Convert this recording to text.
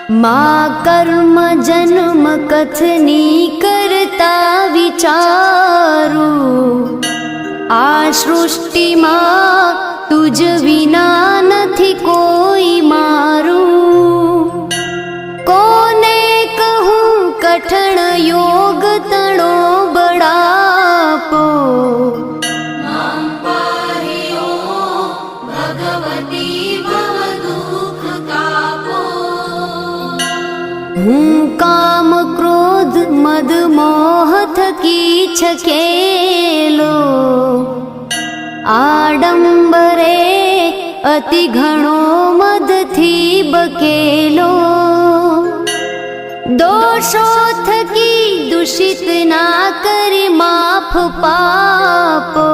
मा कर्म जन्म कथनी करता विचारू, आ सृष्टिमां तुज विना નથી કોઈ મારું। કોને કહું કઠણ યોગ તણો બળાપો, હું કામ ક્રોધ મદ મોહ થકી છકેલો, આડંબરે અતિ ઘણો મદથી બકેલો। દોષો થકી દૂષિત ના કરી માફ પાપો,